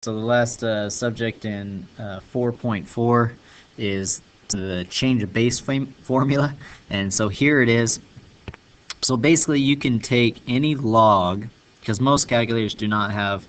So the last subject in 4.4 is the change of base formula, and so here it is. So basically you can take any log, because most calculators do not have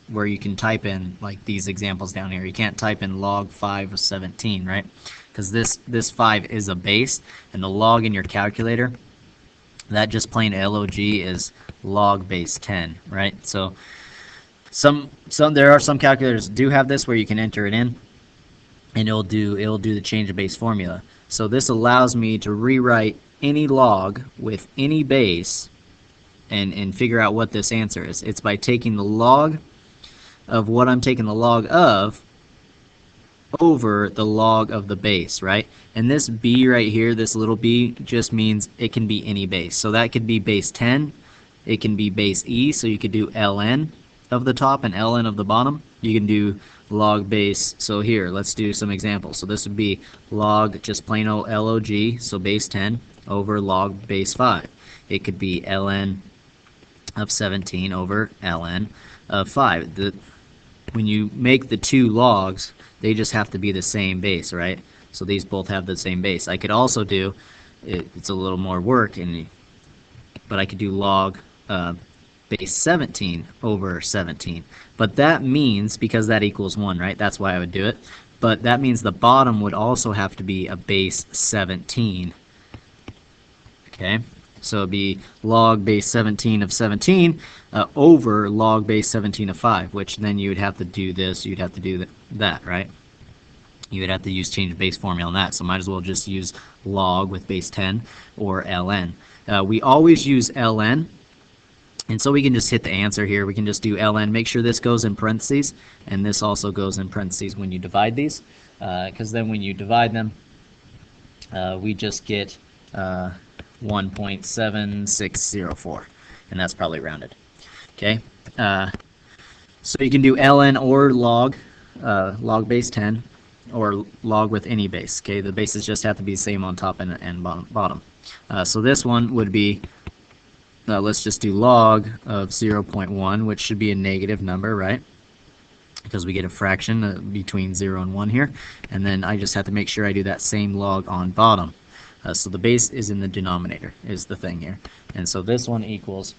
where you can type in like these examples down here. You can't type in log 5 of 17, right? Because this 5 is a base, and the log in your calculator, that just plain log is log base 10, right? So there are some calculators that do have this where you can enter it in, and it'll do the change of base formula. So this allows me to rewrite any log with any base and figure out what this answer is. It's by taking the log of what I'm taking the log of over the log of the base, right? And this b right here, this little b, just means it can be any base. So that could be base 10, it can be base e, so you could do ln of the top and ln of the bottom. You can do log base. So here, let's do some examples. So this would be log, just plain old log, so base 10 over log base 5. It could be ln of 17 over ln of 5. When you make the two logs, they just have to be the same base, right? So these both have the same base. I could also do, it's a little more work, but I could do log base 17 over 17. But that means, because that equals 1, right? That's why I would do it. But that means the bottom would also have to be a base 17. Okay? So it'd be log base 17 of 17 over log base 17 of 5, which then you would have to do this, you'd have to do that, right? You would have to use change of base formula on that, so might as well just use log with base 10 or ln. We always use ln, and so we can just hit the answer here. We can just do ln. Make sure this goes in parentheses, and this also goes in parentheses when you divide these, because then when you divide them, we just get 1.7604, and that's probably rounded. Okay, so you can do ln or log, log base 10, or log with any base. Okay, the bases just have to be the same on top and bottom. So this one would be, let's just do log of 0.1, which should be a negative number, right? Because we get a fraction between 0 and 1 here. And then I just have to make sure I do that same log on bottom. So the base is in the denominator, is the thing here. And so this one equals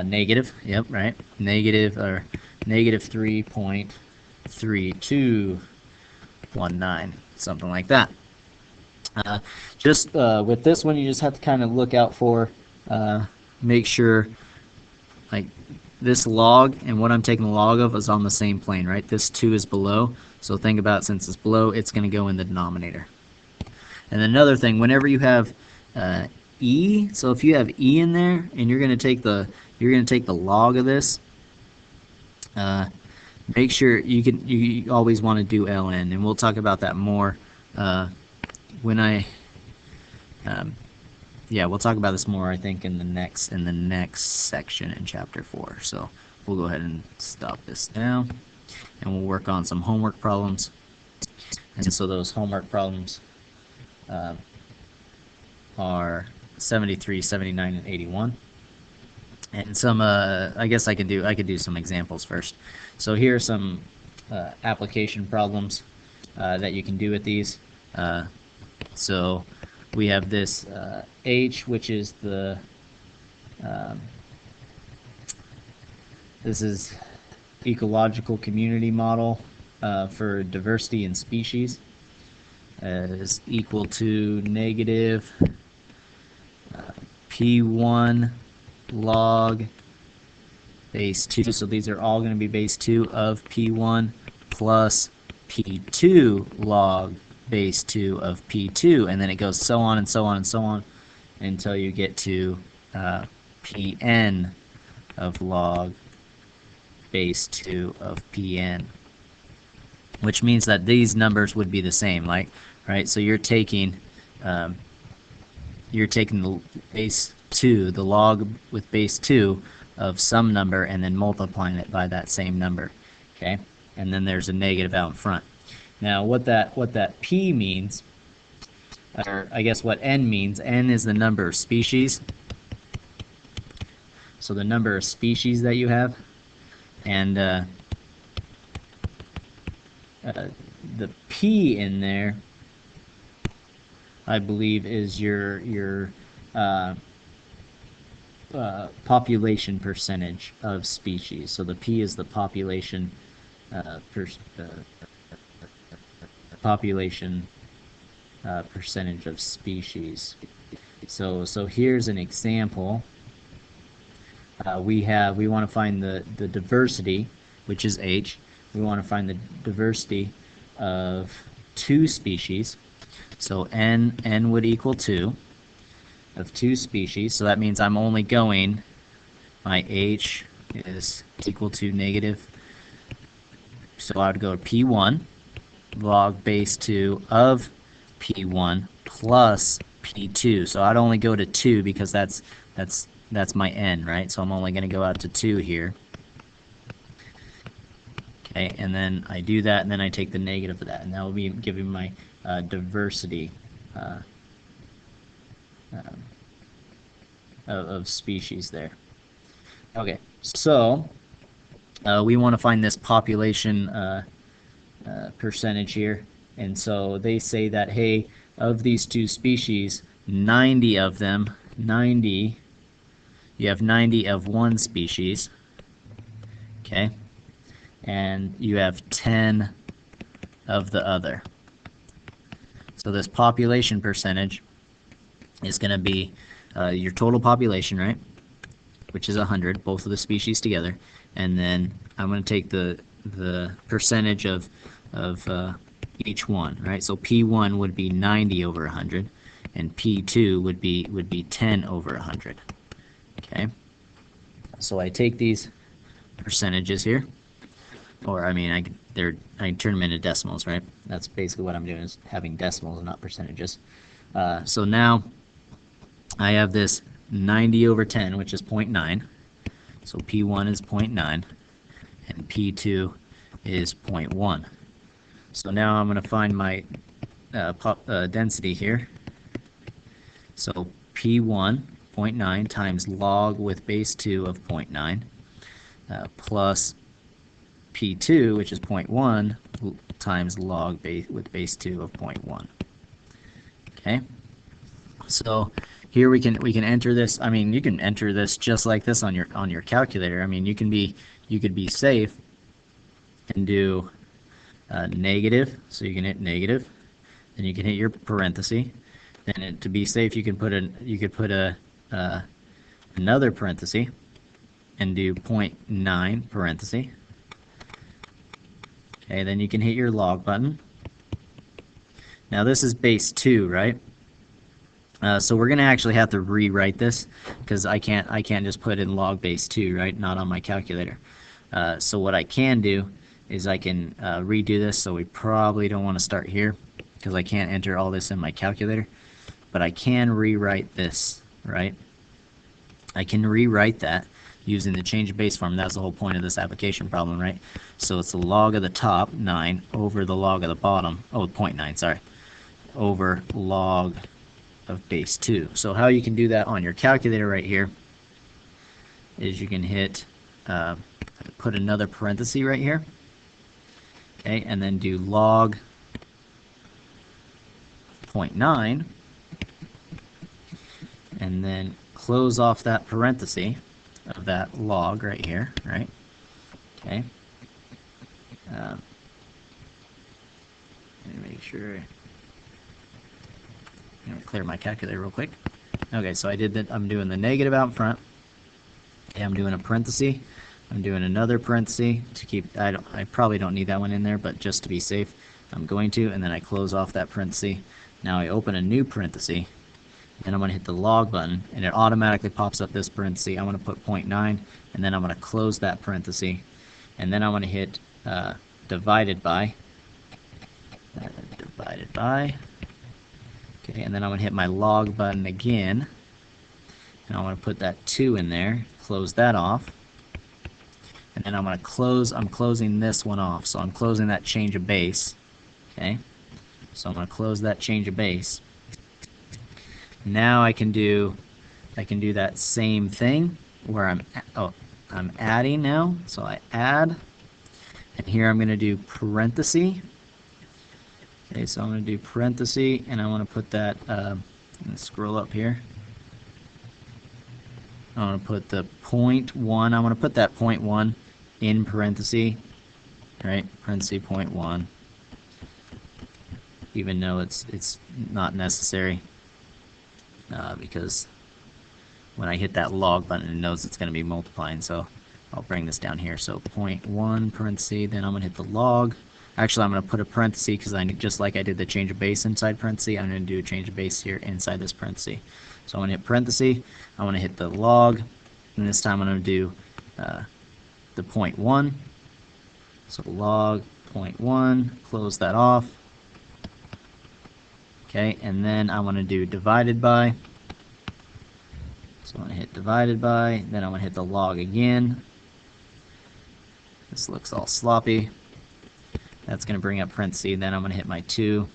negative, yep, right? Negative 3.3219, something like that. With this one, you just have to kind of look out for, make sure, like, this log and what I'm taking the log of is on the same plane, right? This 2 is below, so think about, since it's below, it's going to go in the denominator. And another thing, whenever you have e, so if you have e in there and you're going to take the log of this, make sure you always want to do ln, and we'll talk about that more when I yeah, we'll talk about this more, I think, in the next section in chapter 4. So we'll go ahead and stop this now, and we'll work on some homework problems. And so those homework problems are 73, 79, and 81. And some, I guess I could do some examples first. So here are some application problems that you can do with these. So we have this H, which is the, this is ecological community model for diversity in species, is equal to negative P1 log base 2. So these are all going to be base 2 of P1 plus P2 log base 2 of P2, and then it goes so on and so on and so on until you get to Pn of log base 2 of Pn, which means that these numbers would be the same, like, right? So you're taking the base 2, the log with base 2 of some number, and then multiplying it by that same number, okay? And then there's a negative out in front. Now, what that P means, or I guess what N means, N is the number of species. So the number of species that you have, and the P in there, I believe, is your uh, population percentage of species. So the P is the population per, uh, population percentage of species. So here's an example. We want to find the diversity, which is H. We want to find the diversity of 2 species. So n would equal 2 of 2 species. So that means I'm only going, my H is equal to negative. So I would go to P1 log base 2 of P1 plus P2. So I'd only go to 2 because that's my n, right? So I'm only going to go out to 2 here. Okay, and then I do that, and then I take the negative of that, and that will be giving my diversity of species there. Okay, so we want to find this population percentage here, and so they say that, hey, of these 2 species, 90 of them, you have 90 of one species, okay, and you have 10 of the other. So this population percentage is going to be your total population, right, which is 100, both of the species together, and then I'm going to take the percentage of each one, right? So P1 would be 90 over 100, and P2 would be 10 over 100. Okay, so I take these percentages here, or I mean, I can turn them into decimals, right? That's basically what I'm doing, is having decimals and not percentages. So now I have this 90 over 10, which is 0.9. So P1 is 0.9, and P2 is 0.1. So now I'm going to find my density here. So P1, 0.9 times log with base 2 of 0.9 plus P2, which is 0.1, times log with base 2 of 0.1. Okay, so here we can enter this. I mean, you can enter this just like this on your calculator. I mean, you could be safe and do negative, so you can hit negative, then you can hit your parenthesis. Then to be safe, you could put another parenthesis and do 0.9 parenthesis. Okay, then you can hit your log button. Now this is base 2, right? So we're gonna actually have to rewrite this because I can't just put in log base 2, right? Not on my calculator. So what I can do is I can redo this. So we probably don't want to start here because I can't enter all this in my calculator. But I can rewrite this, right? I can rewrite that using the change of base form. That's the whole point of this application problem, right? So it's the log of the top, 9, over the log of the bottom, 0.9, sorry, over log of base 2. So how you can do that on your calculator right here is you can hit, put another parenthesis right here, okay, and then do log 0.9, and then close off that parenthesis of that log right here, right? Okay. Let me make sure. I'm going to clear my calculator real quick. Okay, so I did that. I'm doing the negative out in front. Okay, I'm doing a parenthesis. I'm doing another parenthesis to keep. I probably don't need that one in there, but just to be safe, I'm going to. And then I close off that parenthesis. Now I open a new parenthesis. And I'm going to hit the log button, and it automatically pops up this parenthesis. I'm going to put 0.9, and then I'm going to close that parenthesis, and then I'm going to hit divided by, okay, and then I'm going to hit my log button again, and I'm going to put that 2 in there, close that off, and then I'm going to close, I'm closing this one off, so I'm closing that change of base, okay, so I'm going to close that change of base. Now I can do that same thing where I'm adding now. So I add, and here I'm going to do parenthesis, Okay, so I'm going to do parenthesis, and I want to put that, scroll up here. I want to put the 0.1, I want to put that 0.1 in parenthesis, right? Parenthesis 0.1, even though it's not necessary, because when I hit that log button, it knows it's going to be multiplying, so I'll bring this down here. So 0.1 parenthesis, then I'm going to hit the log. Actually, I'm going to put a parenthesis because just like I did the change of base inside parenthesis, I'm going to do a change of base here inside this parenthesis. So I'm going to hit parenthesis, I want to hit the log, and this time I'm going to do the 0.1. So log 0.1, close that off. Okay, and then I want to do divided by. So I'm going to hit divided by, then I'm going to hit the log again. This looks all sloppy. That's going to bring up parenthesis, then I'm going to hit my 2,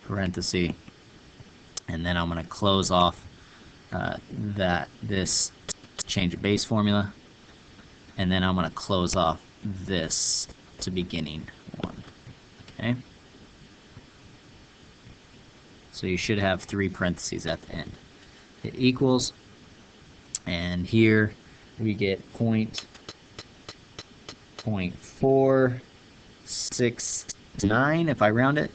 parenthesis, and then I'm going to close off this change of base formula, and then I'm going to close off this to beginning 1. Okay? So you should have 3 parentheses at the end. Hit equals, and here we get 0.469 if I round it.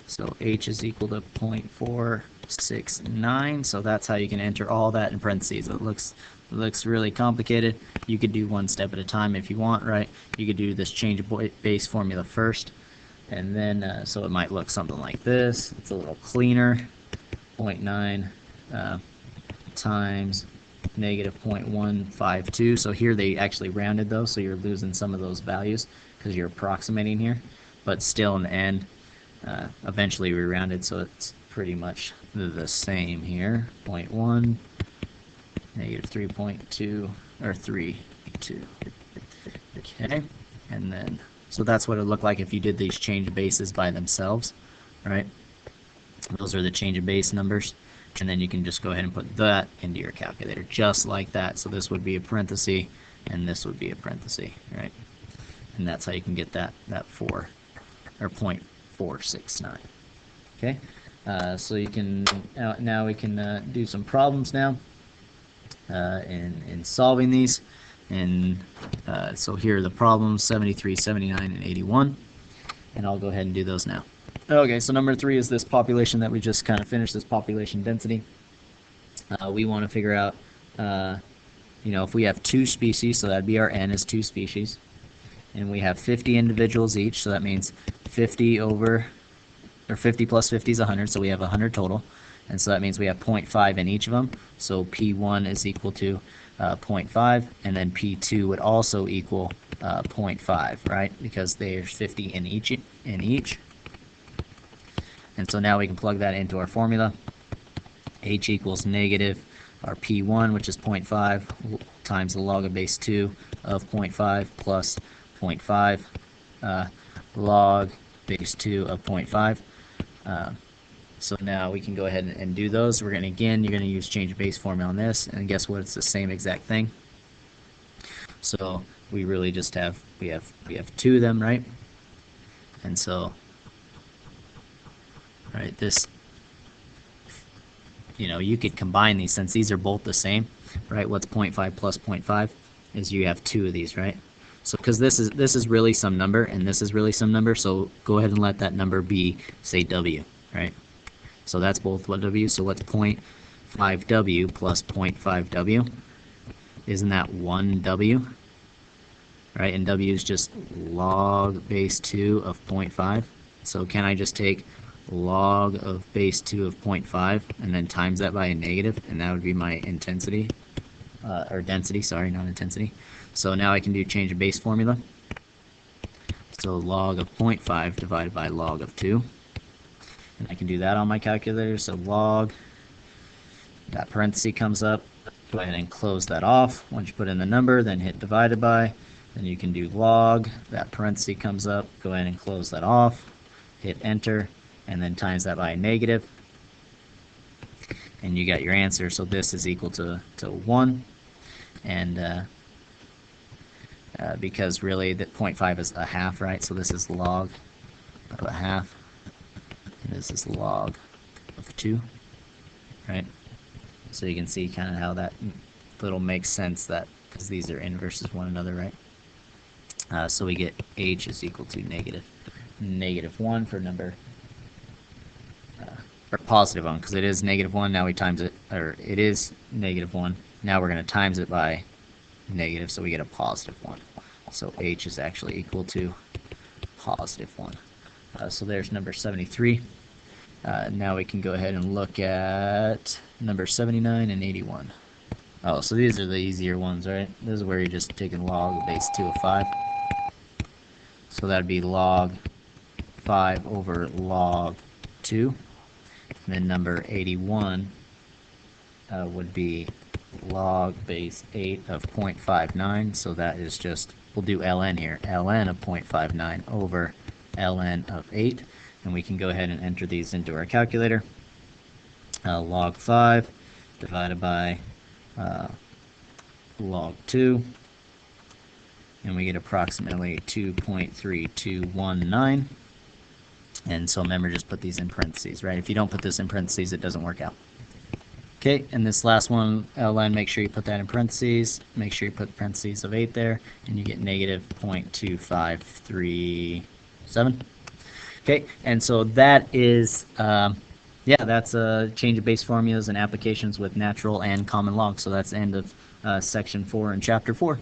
So h is equal to 0.469. So that's how you can enter all that in parentheses. It looks really complicated. You could do one step at a time if you want, right? You could do this change of base formula first, and then so it might look something like this. It's a little cleaner. 0.9 times negative 0.152. So here they actually rounded those, so you're losing some of those values because you're approximating here, but still in the end, eventually we rounded, so it's pretty much the same here. 0.1, negative 3.2, or 3.2. Okay, and then, so that's what it would look like if you did these change of bases by themselves, right? Those are the change of base numbers. And then you can just go ahead and put that into your calculator, just like that. So this would be a parenthesis, and this would be a parenthesis, right? And that's how you can get that 4, or 0.469. Okay, so you can, now we can do some problems now in solving these. And so here are the problems, 73, 79, and 81. And I'll go ahead and do those now. Okay, so number 3 is this population that we just kind of finished, this population density. We want to figure out, if we have 2 species, so that'd be our n is 2 species, and we have 50 individuals each, so that means 50 plus 50 is 100, so we have 100 total, and so that means we have 0.5 in each of them, so P1 is equal to 0.5, and then P2 would also equal 0.5, right, because there's 50 in each. And so now we can plug that into our formula. H equals negative our P1, which is 0.5, times the log of base 2 of 0.5 plus 0.5 log base 2 of 0.5. So now we can go ahead and do those. You're going to use change of base formula on this, and guess what? It's the same exact thing. So we really just have, we have 2 of them, right? And so, right, this, you could combine these since these are both the same, right? What's 0.5 plus 0.5 is you have 2 of these, right? So because this is really some number and this is really some number, so go ahead and let that number be, say, W, right? So that's both what W, so what's 0.5W plus 0.5W? Isn't that 1W? Right, and W is just log base 2 of 0.5. So can I just take log of base 2 of 0.5 and then times that by a negative, and that would be my intensity, or density, sorry, not intensity. So now I can do change of base formula. So log of 0.5 divided by log of 2. And I can do that on my calculator. So log, that parenthesis comes up, go ahead and close that off. Once you put in the number, then hit divided by. Then you can do log, that parenthesis comes up, go ahead and close that off, hit enter, and then times that by a negative, and you got your answer. So this is equal to 1, and because really that 0.5 is a half, right? So this is log of a half, This is log of 2, right? So you can see kind of how that little makes sense, that because these are inverses one another, right? So we get h is equal to negative 1 for number, or positive 1, because it is negative 1. Now we times it, or it is negative 1. Now we're going to times it by negative, so we get a positive 1. So h is actually equal to positive 1. So there's number 73. Now we can go ahead and look at number 79 and 81. Oh, so these are the easier ones, right? This is where you're just taking log of base 2 of 5. So that would be log 5 over log 2. And then number 81 would be log base 8 of 0.59. So that is just, we'll do ln here, ln of 0.59 over ln of 8. And we can go ahead and enter these into our calculator. Log 5 divided by log 2, and we get approximately 2.3219. And so remember, just put these in parentheses, right? If you don't put this in parentheses, it doesn't work out. Okay, and this last one, ln, make sure you put that in parentheses. Make sure you put parentheses of 8 there, and you get negative 0.2537. Okay, and so that is, yeah, that's a change of base formulas and applications with natural and common log. So that's the end of section 4 and chapter 4.